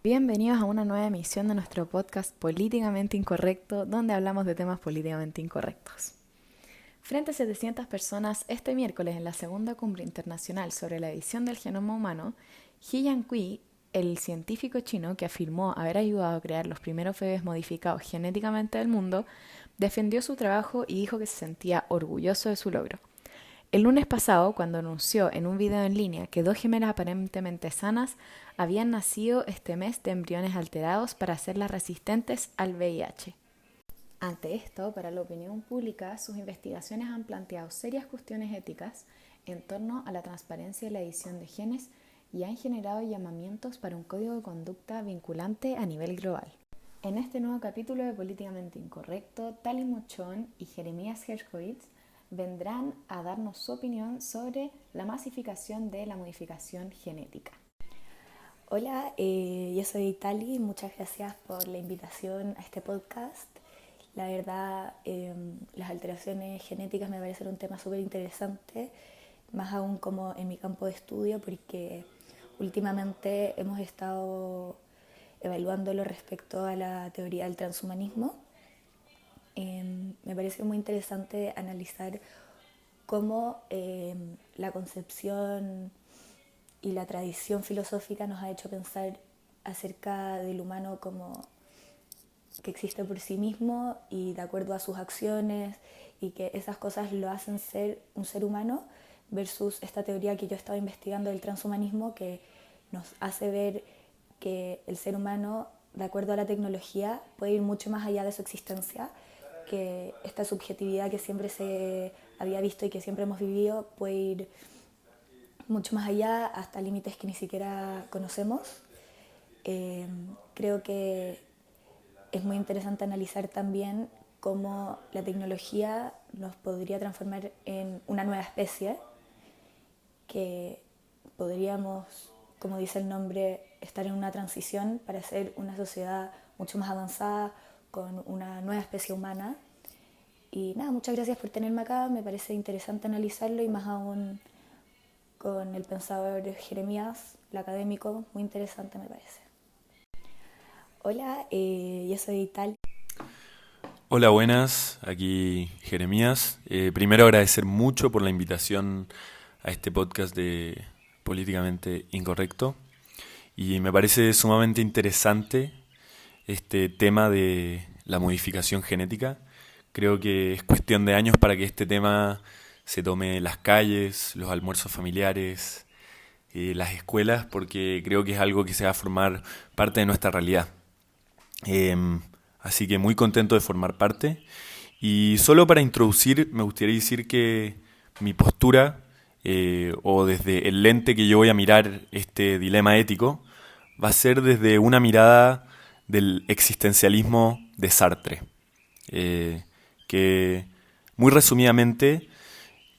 Bienvenidos a una nueva emisión de nuestro podcast Políticamente Incorrecto, donde hablamos de temas políticamente incorrectos. Frente a 700 personas, este miércoles en la segunda cumbre internacional sobre la edición del genoma humano, He Jiankui, el científico chino que afirmó haber ayudado a crear los primeros bebés modificados genéticamente del mundo, defendió su trabajo y dijo que se sentía orgulloso de su logro. El lunes pasado, cuando anunció en un video en línea que dos gemelas aparentemente sanas habían nacido este mes de embriones alterados para hacerlas resistentes al VIH. Ante esto, para la opinión pública, sus investigaciones han planteado serias cuestiones éticas en torno a la transparencia de la edición de genes y han generado llamamientos para un código de conducta vinculante a nivel global. En este nuevo capítulo de Políticamente Incorrecto, Tali Muchón y Jeremías Hershkovitz vendrán a darnos su opinión sobre la masificación de la modificación genética. Hola, yo soy Tali, muchas gracias por la invitación a este podcast. La verdad, las alteraciones genéticas me parecen un tema súper interesante, más aún como en mi campo de estudio, porque últimamente hemos estado evaluándolo respecto a la teoría del transhumanismo. Me parece muy interesante analizar cómo la concepción y la tradición filosófica nos ha hecho pensar acerca del humano como que existe por sí mismo y de acuerdo a sus acciones, y que esas cosas lo hacen ser un ser humano, versus esta teoría que yo estaba investigando del transhumanismo, que nos hace ver que el ser humano, de acuerdo a la tecnología, puede ir mucho más allá de su existencia, que esta subjetividad que siempre se había visto y que siempre hemos vivido puede ir mucho más allá, hasta límites que ni siquiera conocemos. Creo que es muy interesante analizar también cómo la tecnología nos podría transformar en una nueva especie, que podríamos, como dice el nombre, estar en una transición para ser una sociedad mucho más avanzada, con una nueva especie humana. Y nada, muchas gracias por tenerme acá, me parece interesante analizarlo, y más aún con el pensador Jeremías, el académico, muy interesante me parece. Hola, yo soy Tal. Hola, buenas, aquí Jeremías. Primero agradecer mucho por la invitación a este podcast de Políticamente Incorrecto, y me parece sumamente interesante este tema de la modificación genética. Creo que es cuestión de años para que este tema se tome en las calles, los almuerzos familiares, las escuelas, porque creo que es algo que se va a formar parte de nuestra realidad. Así que muy contento de formar parte. Y solo para introducir, me gustaría decir que mi postura, o desde el lente que yo voy a mirar este dilema ético, va a ser desde una mirada del existencialismo de Sartre, que muy resumidamente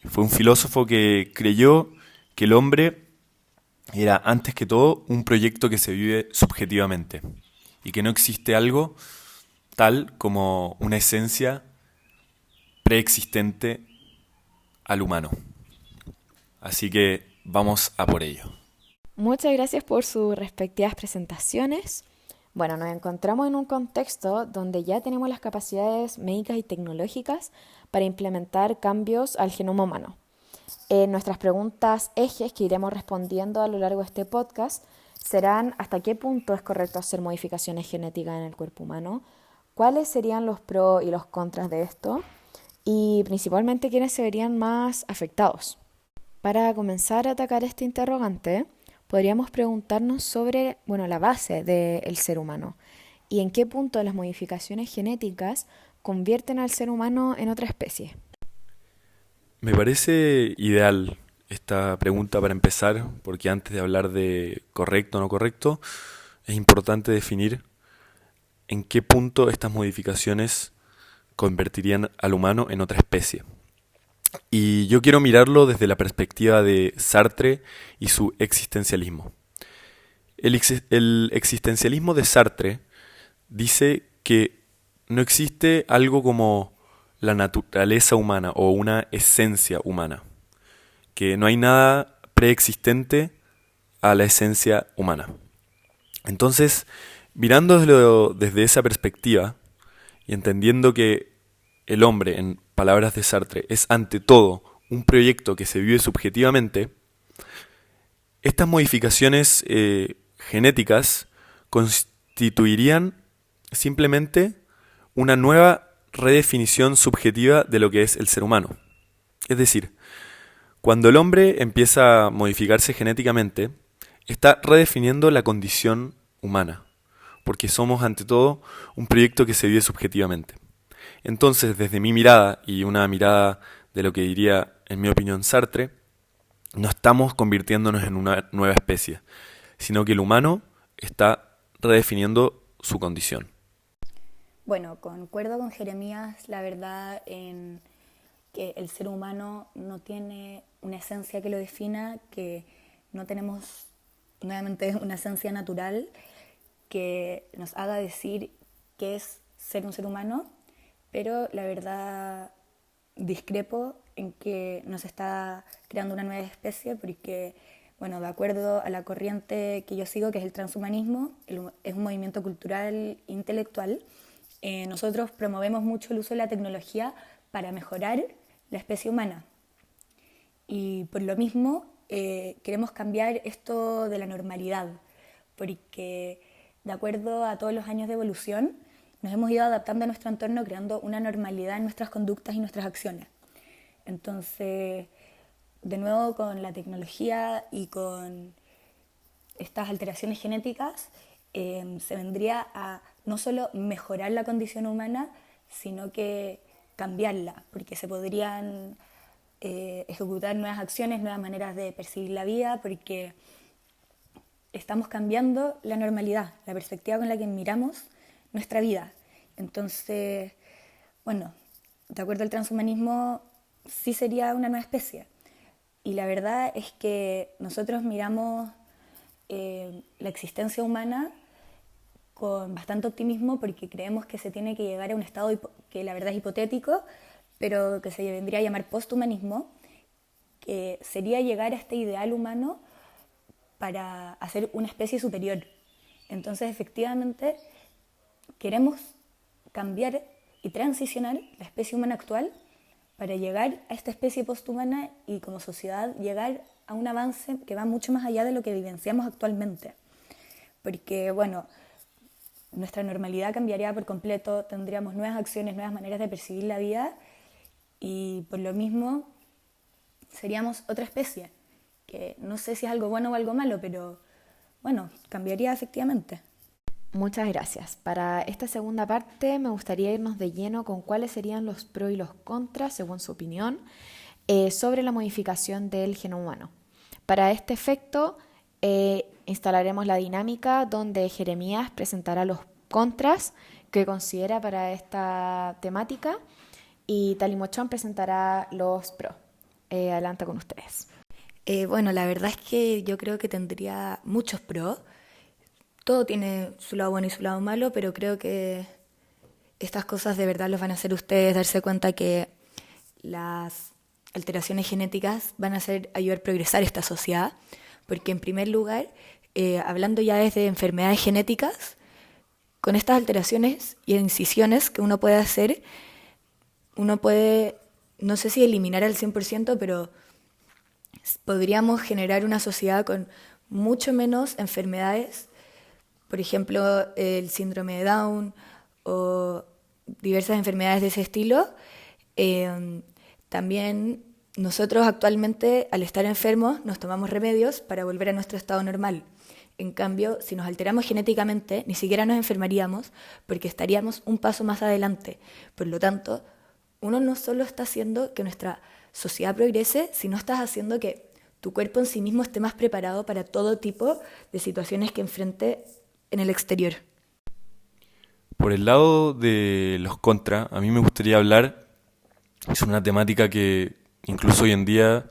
fue un filósofo que creyó que el hombre era antes que todo un proyecto que se vive subjetivamente y que no existe algo tal como una esencia preexistente al humano. Así que vamos a por ello. Muchas gracias por sus respectivas presentaciones. Bueno, nos encontramos en un contexto donde ya tenemos las capacidades médicas y tecnológicas para implementar cambios al genoma humano. Nuestras preguntas ejes que iremos respondiendo a lo largo de este podcast serán: ¿hasta qué punto es correcto hacer modificaciones genéticas en el cuerpo humano? ¿Cuáles serían los pros y los contras de esto? Y principalmente, ¿quiénes se verían más afectados? Para comenzar a atacar este interrogante, podríamos preguntarnos sobre, la base del ser humano y en qué punto las modificaciones genéticas convierten al ser humano en otra especie. Me parece ideal esta pregunta para empezar, porque antes de hablar de correcto o no correcto, es importante definir en qué punto estas modificaciones convertirían al humano en otra especie. Y yo quiero mirarlo desde la perspectiva de Sartre y su existencialismo. El existencialismo de Sartre dice que no existe algo como la naturaleza humana o una esencia humana, que no hay nada preexistente a la esencia humana. Entonces, mirándolo desde esa perspectiva y entendiendo que el hombre, en palabras de Sartre, es ante todo un proyecto que se vive subjetivamente, estas modificaciones genéticas constituirían simplemente una nueva redefinición subjetiva de lo que es el ser humano. Es decir, cuando el hombre empieza a modificarse genéticamente, está redefiniendo la condición humana, porque somos ante todo un proyecto que se vive subjetivamente. Entonces, desde mi mirada y una mirada de lo que diría, en mi opinión, Sartre, no estamos convirtiéndonos en una nueva especie, sino que el humano está redefiniendo su condición. Bueno, concuerdo con Jeremías, la verdad, en que el ser humano no tiene una esencia que lo defina, que no tenemos nuevamente una esencia natural que nos haga decir qué es ser un ser humano, pero la verdad discrepo en que nos está creando una nueva especie porque, bueno, de acuerdo a la corriente que yo sigo, que es el transhumanismo, es un movimiento cultural intelectual, nosotros promovemos mucho el uso de la tecnología para mejorar la especie humana. Y por lo mismo queremos cambiar esto de la normalidad, porque de acuerdo a todos los años de evolución, nos hemos ido adaptando a nuestro entorno, creando una normalidad en nuestras conductas y nuestras acciones. Entonces, de nuevo, con la tecnología y con estas alteraciones genéticas, se vendría a no solo mejorar la condición humana, sino que cambiarla, porque se podrían ejecutar nuevas acciones, nuevas maneras de percibir la vida, porque estamos cambiando la normalidad, la perspectiva con la que miramos nuestra vida. Entonces, bueno, de acuerdo al transhumanismo, sí sería una nueva especie. Y la verdad es que nosotros miramos la existencia humana con bastante optimismo porque creemos que se tiene que llegar a un estado que la verdad es hipotético, pero que se vendría a llamar posthumanismo, que sería llegar a este ideal humano para hacer una especie superior. Entonces, efectivamente, queremos cambiar y transicionar la especie humana actual para llegar a esta especie posthumana y como sociedad llegar a un avance que va mucho más allá de lo que vivenciamos actualmente. Porque, bueno, nuestra normalidad cambiaría por completo, tendríamos nuevas acciones, nuevas maneras de percibir la vida y por lo mismo seríamos otra especie, que no sé si es algo bueno o algo malo, pero bueno, cambiaría efectivamente. Muchas gracias. Para esta segunda parte me gustaría irnos de lleno con cuáles serían los pros y los contras, según su opinión, sobre la modificación del genoma humano. Para este efecto, instalaremos la dinámica donde Jeremías presentará los contras que considera para esta temática y Talimochón presentará los pros. Adelante con ustedes. Bueno, la verdad es que yo creo que tendría muchos pros. Todo tiene su lado bueno y su lado malo, pero creo que estas cosas de verdad los van a hacer ustedes darse cuenta que las alteraciones genéticas van a ayudar a progresar esta sociedad, porque en primer lugar, hablando ya desde enfermedades genéticas, con estas alteraciones y incisiones que uno puede hacer, uno puede, no sé si eliminar al 100%, pero podríamos generar una sociedad con mucho menos enfermedades. Por ejemplo, el síndrome de Down o diversas enfermedades de ese estilo. También nosotros actualmente, al estar enfermos, nos tomamos remedios para volver a nuestro estado normal. En cambio, si nos alteramos genéticamente, ni siquiera nos enfermaríamos porque estaríamos un paso más adelante. Por lo tanto, uno no solo está haciendo que nuestra sociedad progrese, sino estás haciendo que tu cuerpo en sí mismo esté más preparado para todo tipo de situaciones que enfrente en el exterior. Por el lado de los contras, a mí me gustaría hablar, es una temática que incluso hoy en día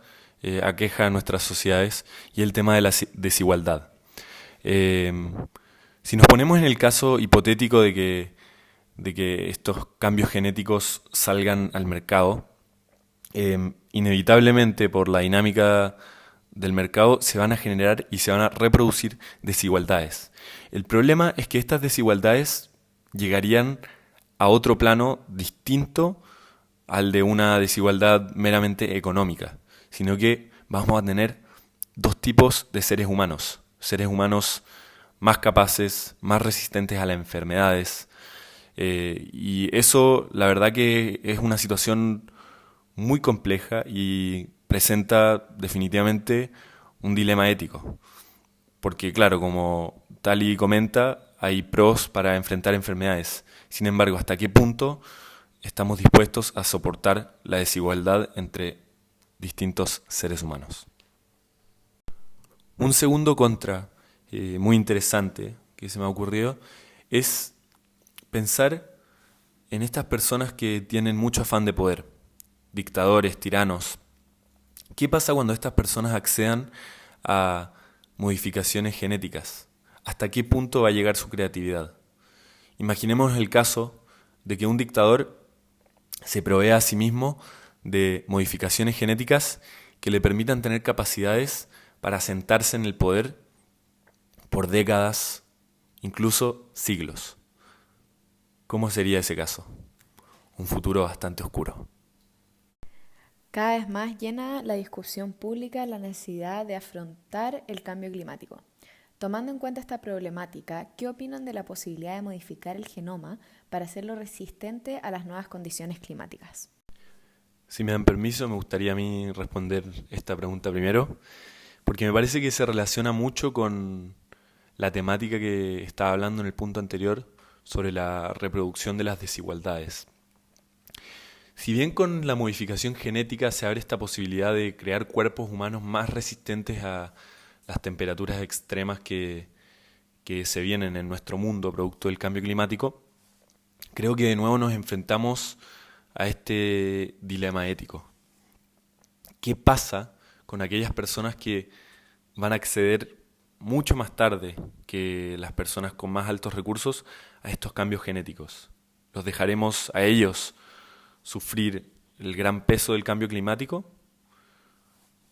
aqueja a nuestras sociedades, y el tema de la desigualdad. Si nos ponemos en el caso hipotético de que estos cambios genéticos salgan al mercado, inevitablemente por la dinámica del mercado se van a generar y se van a reproducir desigualdades. El problema es que estas desigualdades llegarían a otro plano distinto al de una desigualdad meramente económica, sino que vamos a tener dos tipos de seres humanos más capaces, más resistentes a las enfermedades, y eso la verdad que es una situación muy compleja y presenta definitivamente un dilema ético, porque claro, como Tali comenta, hay pros para enfrentar enfermedades. Sin embargo, ¿hasta qué punto estamos dispuestos a soportar la desigualdad entre distintos seres humanos? Un segundo contra muy interesante que se me ha ocurrido es pensar en estas personas que tienen mucho afán de poder, dictadores, tiranos. ¿Qué pasa cuando estas personas accedan a modificaciones genéticas? ¿Hasta qué punto va a llegar su creatividad? Imaginemos el caso de que un dictador se provea a sí mismo de modificaciones genéticas que le permitan tener capacidades para sentarse en el poder por décadas, incluso siglos. ¿Cómo sería ese caso? Un futuro bastante oscuro. Cada vez más llena la discusión pública la necesidad de afrontar el cambio climático. Tomando en cuenta esta problemática, ¿qué opinan de la posibilidad de modificar el genoma para hacerlo resistente a las nuevas condiciones climáticas? Si me dan permiso, me gustaría a mí responder esta pregunta primero, porque me parece que se relaciona mucho con la temática que estaba hablando en el punto anterior sobre la reproducción de las desigualdades. Si bien con la modificación genética se abre esta posibilidad de crear cuerpos humanos más resistentes a las temperaturas extremas que se vienen en nuestro mundo producto del cambio climático, creo que de nuevo nos enfrentamos a este dilema ético. ¿Qué pasa con aquellas personas que van a acceder mucho más tarde que las personas con más altos recursos a estos cambios genéticos? ¿Los dejaremos a ellos sufrir el gran peso del cambio climático?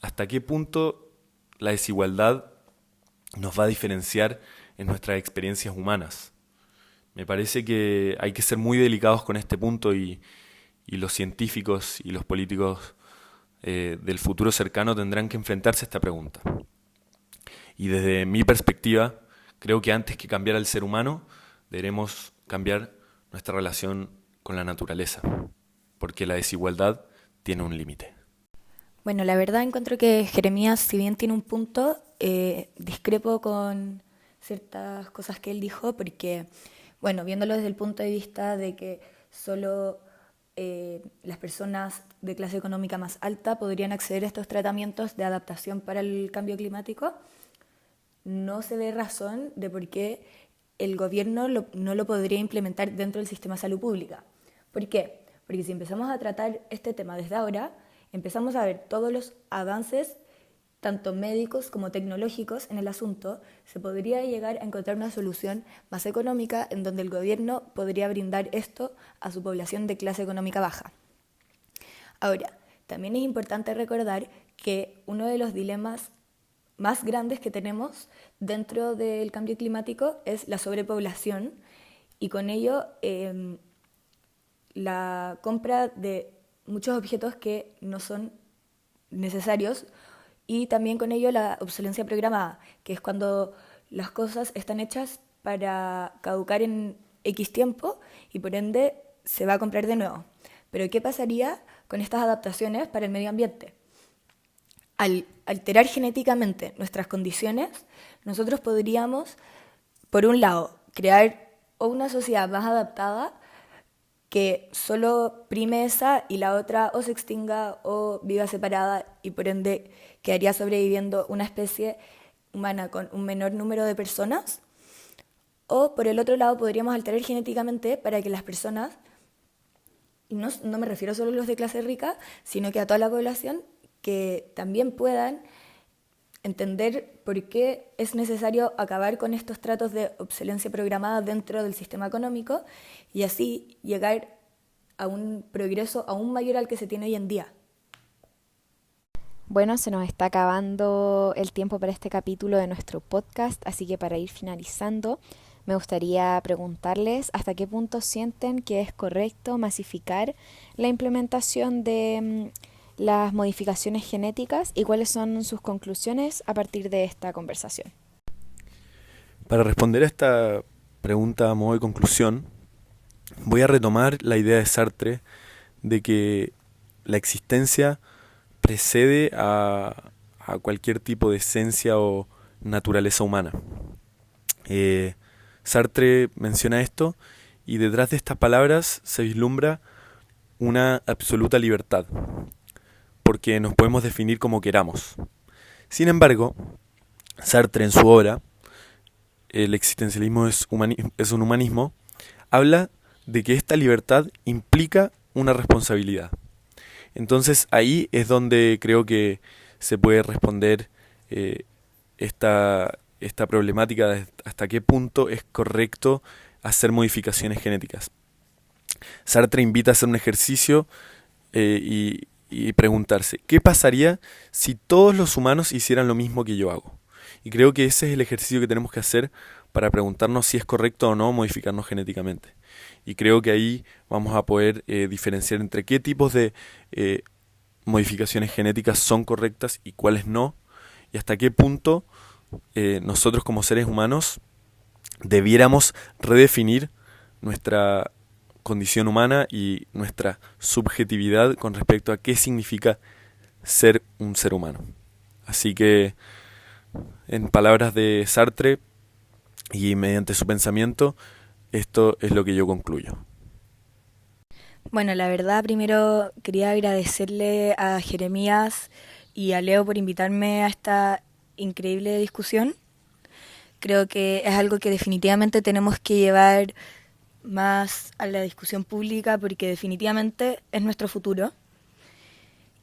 ¿Hasta qué punto la desigualdad nos va a diferenciar en nuestras experiencias humanas? Me parece que hay que ser muy delicados con este punto y los científicos y los políticos del futuro cercano tendrán que enfrentarse a esta pregunta. Y desde mi perspectiva, creo que antes que cambiar al ser humano, deberemos cambiar nuestra relación con la naturaleza, porque la desigualdad tiene un límite. Bueno, la verdad encuentro que Jeremías, si bien tiene un punto, discrepo con ciertas cosas que él dijo, porque, bueno, viéndolo desde el punto de vista de que solo las personas de clase económica más alta podrían acceder a estos tratamientos de adaptación para el cambio climático, no se ve razón de por qué el gobierno no lo podría implementar dentro del sistema de salud pública. ¿Por qué? Porque si empezamos a tratar este tema desde ahora, empezamos a ver todos los avances, tanto médicos como tecnológicos, en el asunto, se podría llegar a encontrar una solución más económica en donde el gobierno podría brindar esto a su población de clase económica baja. Ahora, también es importante recordar que uno de los dilemas más grandes que tenemos dentro del cambio climático es la sobrepoblación y con ello la compra de muchos objetos que no son necesarios y también con ello la obsolencia programada, que es cuando las cosas están hechas para caducar en X tiempo y por ende se va a comprar de nuevo. Pero ¿qué pasaría con estas adaptaciones para el medio ambiente? Al alterar genéticamente nuestras condiciones, nosotros podríamos, por un lado, crear una sociedad más adaptada que solo prime esa y la otra o se extinga o viva separada y por ende quedaría sobreviviendo una especie humana con un menor número de personas. O por el otro lado podríamos alterar genéticamente para que las personas, y no me refiero solo a los de clase rica, sino que a toda la población, que también puedan entender por qué es necesario acabar con estos tratos de obsolencia programada dentro del sistema económico y así llegar a un progreso aún mayor al que se tiene hoy en día. Bueno, se nos está acabando el tiempo para este capítulo de nuestro podcast, así que para ir finalizando, me gustaría preguntarles hasta qué punto sienten que es correcto masificar la implementación de las modificaciones genéticas y cuáles son sus conclusiones a partir de esta conversación. Para responder a esta pregunta a modo de conclusión, voy a retomar la idea de Sartre de que la existencia precede a cualquier tipo de esencia o naturaleza humana. Sartre menciona esto y detrás de estas palabras se vislumbra una absoluta libertad, porque nos podemos definir como queramos. Sin embargo, Sartre en su obra, El existencialismo es un humanismo, habla de que esta libertad implica una responsabilidad. Entonces ahí es donde creo que se puede responder esta problemática de hasta qué punto es correcto hacer modificaciones genéticas. Sartre invita a hacer un ejercicio y preguntarse, ¿qué pasaría si todos los humanos hicieran lo mismo que yo hago? Y creo que ese es el ejercicio que tenemos que hacer para preguntarnos si es correcto o no modificarnos genéticamente. Y creo que ahí vamos a poder diferenciar entre qué tipos de modificaciones genéticas son correctas y cuáles no, y hasta qué punto nosotros como seres humanos debiéramos redefinir nuestra condición humana y nuestra subjetividad con respecto a qué significa ser un ser humano. Así que, en palabras de Sartre y mediante su pensamiento, esto es lo que yo concluyo. Bueno, la verdad, primero quería agradecerle a Jeremías y a Leo por invitarme a esta increíble discusión. Creo que es algo que definitivamente tenemos que llevar más a la discusión pública porque definitivamente es nuestro futuro.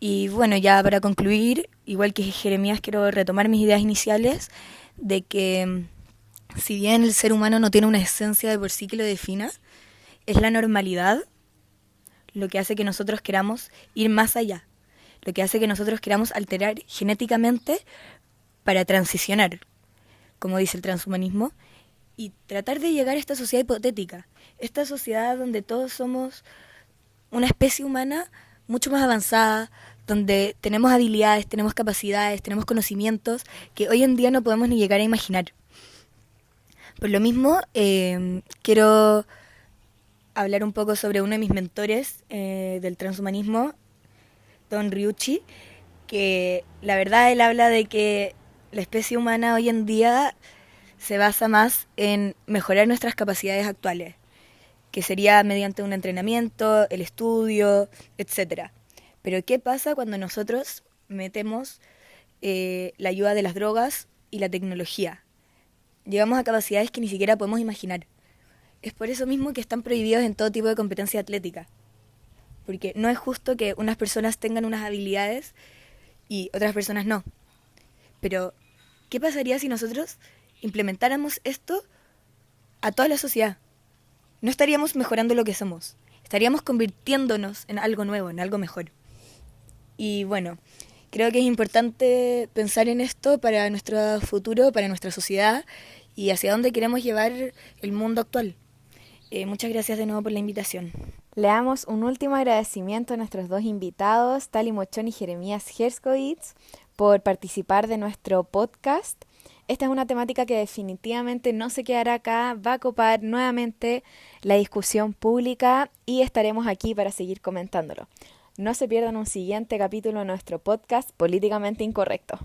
Y bueno, ya para concluir, igual que Jeremías, quiero retomar mis ideas iniciales de que si bien el ser humano no tiene una esencia de por sí que lo defina, es la normalidad lo que hace que nosotros queramos ir más allá, lo que hace que nosotros queramos alterar genéticamente para transicionar, como dice el transhumanismo, y tratar de llegar a esta sociedad hipotética, esta sociedad donde todos somos una especie humana mucho más avanzada, donde tenemos habilidades, tenemos capacidades, tenemos conocimientos que hoy en día no podemos ni llegar a imaginar. Por lo mismo, quiero hablar un poco sobre uno de mis mentores del transhumanismo, Don Ryuichi, que la verdad él habla de que la especie humana hoy en día se basa más en mejorar nuestras capacidades actuales, que sería mediante un entrenamiento, el estudio, etc. Pero ¿qué pasa cuando nosotros metemos la ayuda de las drogas y la tecnología? Llegamos a capacidades que ni siquiera podemos imaginar. Es por eso mismo que están prohibidos en todo tipo de competencia atlética. Porque no es justo que unas personas tengan unas habilidades y otras personas no. Pero, ¿qué pasaría si nosotros implementáramos esto a toda la sociedad? No estaríamos mejorando lo que somos. Estaríamos convirtiéndonos en algo nuevo, en algo mejor. Y bueno, creo que es importante pensar en esto para nuestro futuro, para nuestra sociedad y hacia dónde queremos llevar el mundo actual. Muchas gracias de nuevo por la invitación. Le damos un último agradecimiento a nuestros dos invitados, Tali Mochón y Jeremías Herskovits, por participar de nuestro podcast. Esta es una temática que definitivamente no se quedará acá, va a copar nuevamente la discusión pública y estaremos aquí para seguir comentándolo. No se pierdan un siguiente capítulo de nuestro podcast Políticamente Incorrecto.